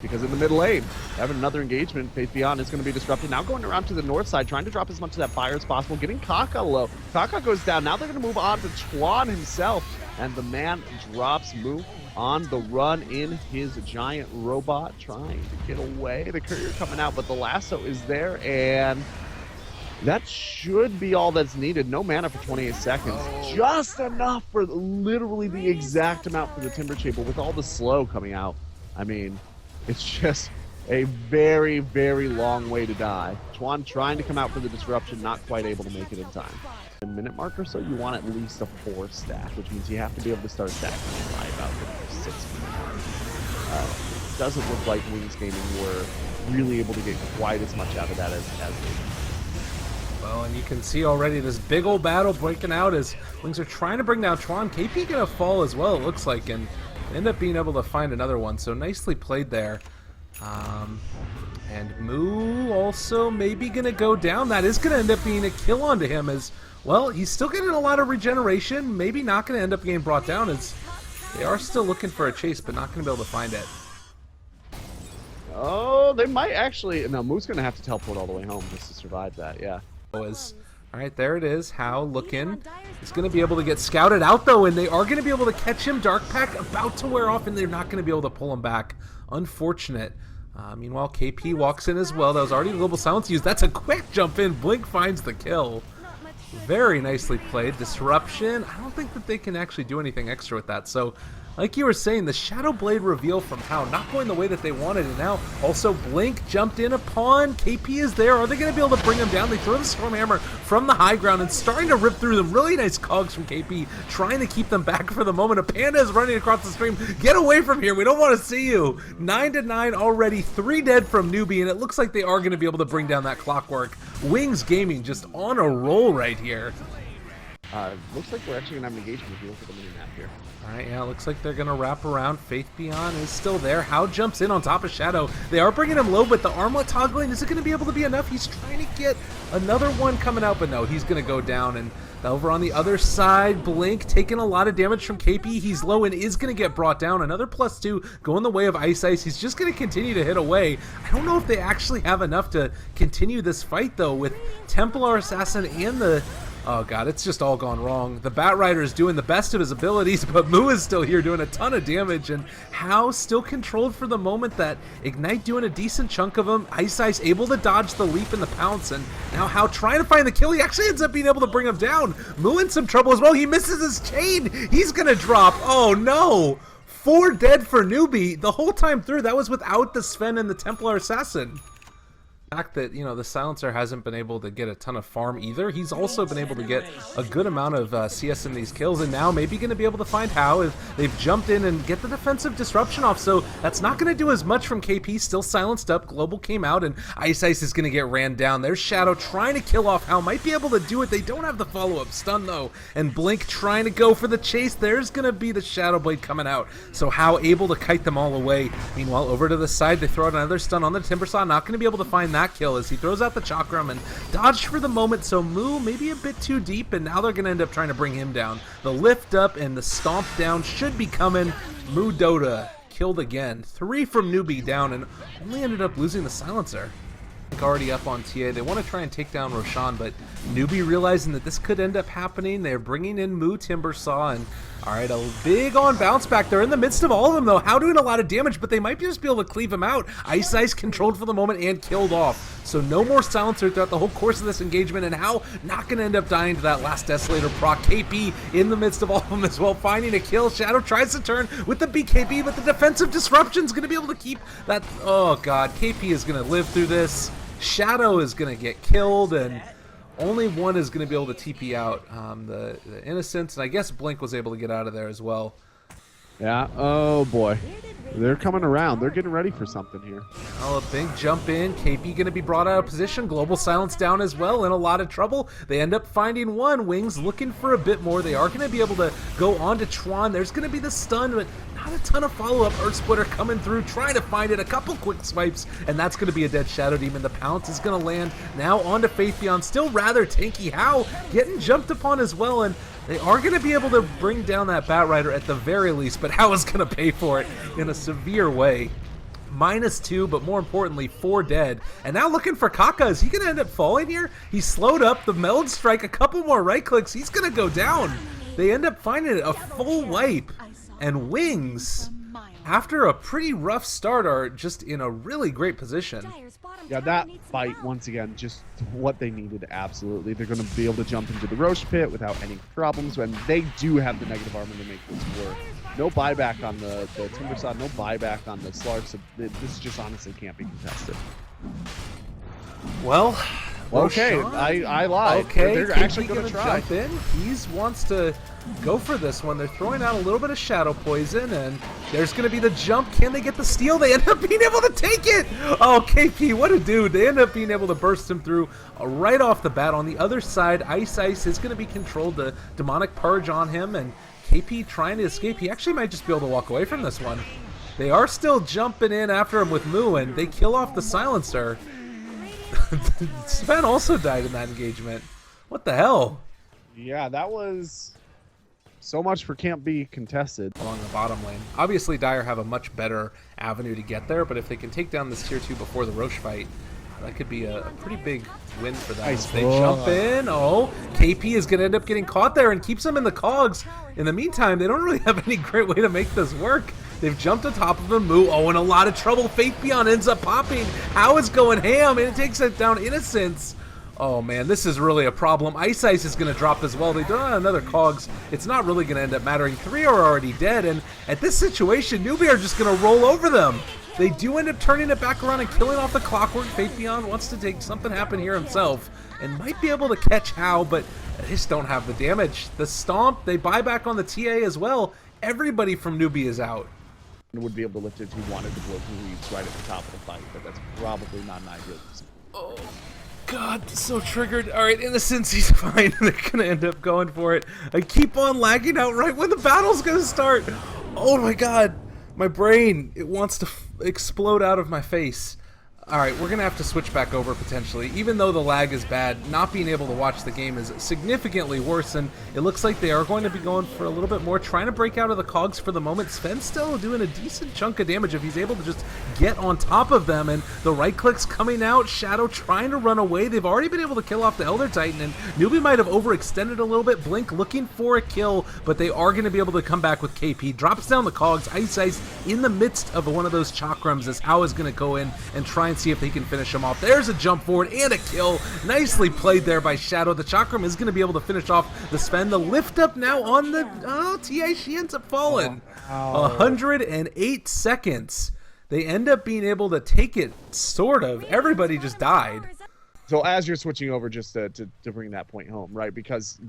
because in the mid lane, having another engagement, Faith Beyond is going to be disrupted. Now going around to the north side, trying to drop as much of that fire as possible, getting Kaka low. Kaka goes down. Now they're going to move on to Chuan himself, and the man drops Moo on the run in his giant robot, trying to get away. The courier coming out, but the lasso is there, and that should be all that's needed. No mana for 28 seconds. Just enough for literally the exact amount for the Timber Chamber with all the slow coming out. I mean, it's just a very, very long way to die. Chuan trying to come out for the disruption, not quite able to make it in time. A minute mark or so, you want at least a 4 stack, which means you have to be able to start stacking by about the 6-minute mark. Doesn't look like Wings Gaming were really able to get quite as much out of that as they did. Well, and you can see already this big old battle breaking out as Wings are trying to bring down Chuan. KP gonna fall as well, it looks like, and end up being able to find another one. So nicely played there. And Moo also maybe gonna go down. That is gonna end up being a kill onto him as well. He's still getting a lot of regeneration. Maybe not gonna end up getting brought down as they are still looking for a chase, but not gonna be able to find it. Oh, they might actually. No, Moo's gonna have to teleport all the way home just to survive that. Yeah. Alright, there it is. How looking. He's going to be able to get scouted out, though, and they are going to be able to catch him. Dark Pack about to wear off, and they're not going to be able to pull him back. Unfortunate. Meanwhile, KP walks in as well. That was already Global Silence used. That's a quick jump in. Blink finds the kill. Very nicely played. Disruption. I don't think that they can actually do anything extra with that. So, like you were saying, the Shadow Blade reveal from How not going the way that they wanted, and now also Blink jumped in upon. KP is there. Are they going to be able to bring him down? They throw the Stormhammer from the high ground and starting to rip through them. Really nice cogs from KP, trying to keep them back for the moment. A Panda is running across the stream. Get away from here. We don't want to see you. 9-9 already. 3 dead from Newbee, and it looks like they are going to be able to bring down that Clockwork. Wings Gaming just on a roll right here. Looks like we're actually going to have an engagement if you look at the mini map here. Alright, yeah, looks like they're going to wrap around. Faith Beyond is still there. How jumps in on top of Shadow. They are bringing him low, but the armlet toggling, is it going to be able to be enough? He's trying to get another one coming out, but no, he's going to go down. And over on the other side, Blink taking a lot of damage from KP. He's low and is going to get brought down. Another +2 going the way of Ice. He's just going to continue to hit away. I don't know if they actually have enough to continue this fight, though, with Templar Assassin and the... Oh god, it's just all gone wrong. The Batrider is doing the best of his abilities, but Moo is still here doing a ton of damage, and How still controlled for the moment. That Ignite doing a decent chunk of him. Ice able to dodge the leap and the pounce, and now How trying to find the kill. He actually ends up being able to bring him down. Moo in some trouble as well. He misses his chain. He's gonna drop. Oh no! 4 dead for Newbee. The whole time through, that was without the Sven and the Templar Assassin. The fact that, you know, the Silencer hasn't been able to get a ton of farm either. He's also been able to get a good amount of CS in these kills, and now maybe going to be able to find How if they've jumped in and get the defensive disruption off. So that's not going to do as much from KP. Still silenced up. Global came out, and Ice is going to get ran down. There's Shadow trying to kill off How. Might be able to do it. They don't have the follow-up stun, though. And Blink trying to go for the chase. There's going to be the Shadow Blade coming out. So How able to kite them all away. Meanwhile, over to the side, they throw out another stun on the Timbersaw. Not going to be able to find that kill as he throws out the Chakram and dodged for the moment. So Moo maybe a bit too deep, and now they're going to end up trying to bring him down. The lift up and the stomp down should be coming. Moo Dota killed again. 3 from Newbee down, and only ended up losing the Silencer. Already up on TA. They want to try and take down Roshan, but Newbee realizing that this could end up happening. They're bringing in Moo Timbersaw, and alright, a big on bounce back. They're in the midst of all of them, though. How doing a lot of damage, but they might just be able to cleave him out. Ice controlled for the moment and killed off. So no more Silencer throughout the whole course of this engagement, and How not going to end up dying to that last Desolator proc. KP in the midst of all of them as well, finding a kill. Shadow tries to turn with the BKB, but the defensive disruption is going to be able to keep that. Oh god, KP is going to live through this. Shadow is going to get killed, and only one is going to be able to TP out the Innocents, and I guess Blink was able to get out of there as well. Yeah, oh boy. They're coming around. They're getting ready for something here. Oh, a big jump in. KP going to be brought out of position. Global Silence down as well, in a lot of trouble. They end up finding one. Wings looking for a bit more. They are going to be able to go on to Chuan. There's going to be the stun, but not a ton of follow-up. Earth Splitter coming through, trying to find it. A couple quick swipes, and that's going to be a dead Shadow Demon. The pounce is going to land. Now on to Faith Beyond. Still rather tanky. How getting jumped upon as well, and they are going to be able to bring down that Batrider at the very least, but How is going to pay for it in a severe way. -2, but more importantly, 4 dead. And now looking for Kaka. Is he going to end up falling here? He slowed up the meld strike, a couple more right clicks. He's going to go down. They end up finding it, a full wipe. And Wings, after a pretty rough start, are just in a really great position. Yeah, that fight, once again, just what they needed, absolutely. They're going to be able to jump into the Roche pit without any problems, and they do have the negative armor to make this work. No buyback on the Timbersaw, no buyback on the Slark, so this just honestly can't be contested. Well, okay, Roshan, I lied. Okay, they're KP actually going to try. Jump in. He wants to go for this one. They're throwing out a little bit of Shadow Poison, and there's going to be the jump. Can they get the steal? They end up being able to take it. Oh, KP, what a dude. They end up being able to burst him through right off the bat. On the other side, Ice is going to be controlled. The Demonic Purge on him, and KP trying to escape. He actually might just be able to walk away from this one. They are still jumping in after him with Moo, and they kill off the Silencer. Sven also died in that engagement. What the hell? Yeah, that was so much for can't be contested. Along the bottom lane. Obviously, Dire have a much better avenue to get there, but if they can take down this tier 2 before the Roche fight, that could be a pretty big win for them. Nice. They jump in. Oh, KP is going to end up getting caught there and keeps them in the cogs. In the meantime, they don't really have any great way to make this work. They've jumped on top of him. Moo, oh, in a lot of trouble. Faith Beyond ends up popping. How is going ham, and it takes it down Innocence. Oh, man, this is really a problem. Ice is going to drop as well. They don't have another cogs. It's not really going to end up mattering. 3 are already dead, and at this situation, Newbee are just going to roll over them. They do end up turning it back around and killing off the Clockwork. Faith Beyond wants to take something happen here himself and might be able to catch How, but they just don't have the damage. The Stomp, they buy back on the TA as well. Everybody from Newbee is out. Would be able to lift it if he wanted to blow through Reeves right at the top of the fight, but that's probably not an ideal. Oh, God, so triggered. All right, Innocence, he's fine. They're going to end up going for it. I keep on lagging out right when the battle's going to start. Oh, my God. My brain, it wants to explode out of my face. All right, we're going to have to switch back over potentially. Even though the lag is bad, not being able to watch the game is significantly worse, and it looks like they are going to be going for a little bit more, trying to break out of the cogs for the moment. Sven's still doing a decent chunk of damage if he's able to just get on top of them, and the right clicks coming out. Shadow trying to run away. They've already been able to kill off the Elder Titan, and Newbee might have overextended a little bit. Blink looking for a kill, but they are going to be able to come back with KP. Drops down the cogs. Ice in the midst of one of those chakrams as How is going to go in and try and see if they can finish him off. There's a jump forward and a kill. Nicely played there by Shadow. The Chakram is going to be able to finish off the Sven. The lift up now on the TA. She ends up falling. 108 seconds. They end up being able to take it, sort of. Everybody just died. So as you're switching over, just to bring that point home, right? Because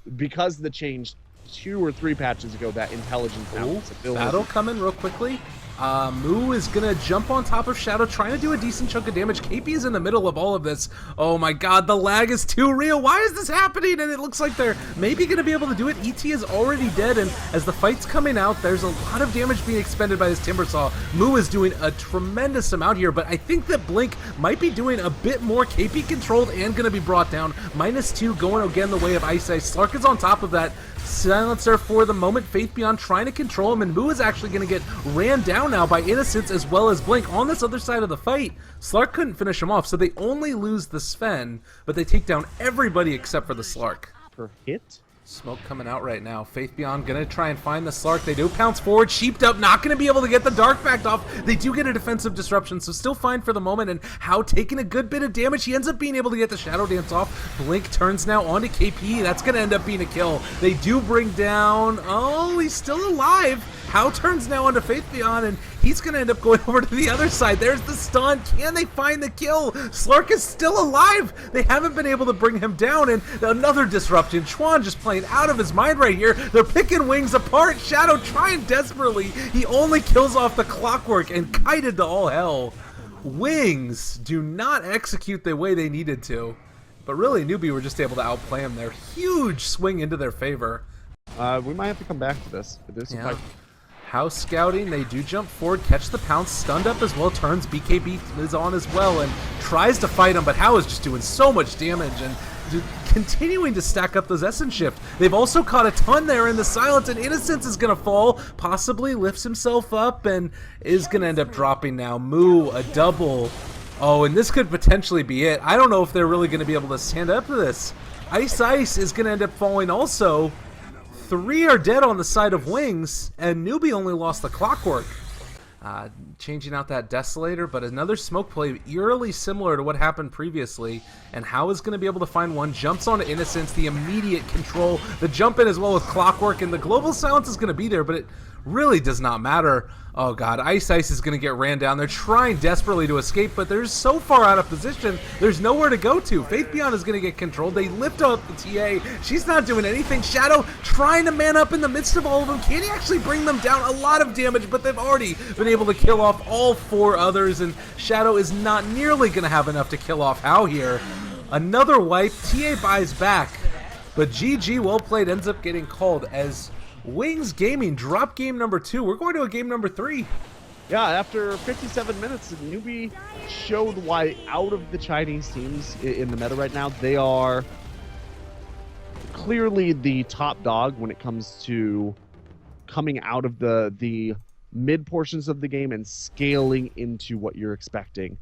the change 2 or 3 patches ago, that intelligence ability. Battle coming real quickly. Moo is going to jump on top of Shadow, trying to do a decent chunk of damage. KP is in the middle of all of this. Oh my God, the lag is too real. Why is this happening? And it looks like they're maybe going to be able to do it. ET is already dead, and as the fight's coming out, there's a lot of damage being expended by this Timbersaw. Moo is doing a tremendous amount here, but I think that Blink might be doing a bit more. KP controlled and going to be brought down. -2 going again the way of Ice. Slark is on top of that. Silencer for the moment. Faith Beyond trying to control him, and Moo is actually going to get ran down now by Innocence as well as Blink. On this other side of the fight, Slark couldn't finish him off, so they only lose the Sven, but they take down everybody except for the Slark. Per hit? Smoke coming out right now. Faith Beyond gonna try and find the Slark. They do pounce forward. Sheeped up, not gonna be able to get the Dark backed off. They do get a defensive disruption, so still fine for the moment. And How taking a good bit of damage. He ends up being able to get the Shadow Dance off. Blink turns now onto KP. That's gonna end up being a kill. They do bring down... Oh, he's still alive. How turns now onto Faith Beyond, and he's going to end up going over to the other side. There's the stun. Can they find the kill? Slark is still alive. They haven't been able to bring him down, and another disruption. Chuan just playing out of his mind right here. They're picking Wings apart. Shadow trying desperately. He only kills off the Clockwork and kited to all hell. Wings do not execute the way they needed to. But really, Newbee were just able to outplay him there. Huge swing into their favor. We might have to come back to this. Yeah. House scouting, they do jump forward, catch the pounce, stunned up as well, turns, BKB is on as well, and tries to fight him, but How is just doing so much damage, and continuing to stack up those Essence Shift. They've also caught a ton there in the silence, and Innocence is going to fall, possibly lifts himself up, and is going to end up dropping now. Moo, a double. Oh, and this could potentially be it. I don't know if they're really going to be able to stand up to this. Ice is going to end up falling also. 3 are dead on the side of Wings, and Newbee only lost the Clockwork. Changing out that Desolator, but another smoke play eerily similar to what happened previously, and How is going to be able to find one, jumps on Innocence, the immediate control, the jump in as well with Clockwork, and the global silence is going to be there, but it really does not matter. Oh god, Ice is going to get ran down. They're trying desperately to escape, but they're so far out of position, there's nowhere to go to. Faith Beyond is going to get controlled. They lift up the TA. She's not doing anything. Shadow trying to man up in the midst of all of them. Can he actually bring them down? A lot of damage, but they've already been able to kill off all 4 others, and Shadow is not nearly going to have enough to kill off How here. Another wipe. TA buys back, but GG, well played, ends up getting called as Wings Gaming drop game number 2. We're going to a game number 3. Yeah, after 57 minutes, Newbee showed why out of the Chinese teams in the meta right now, they are clearly the top dog when it comes to coming out of the mid portions of the game and scaling into what you're expecting.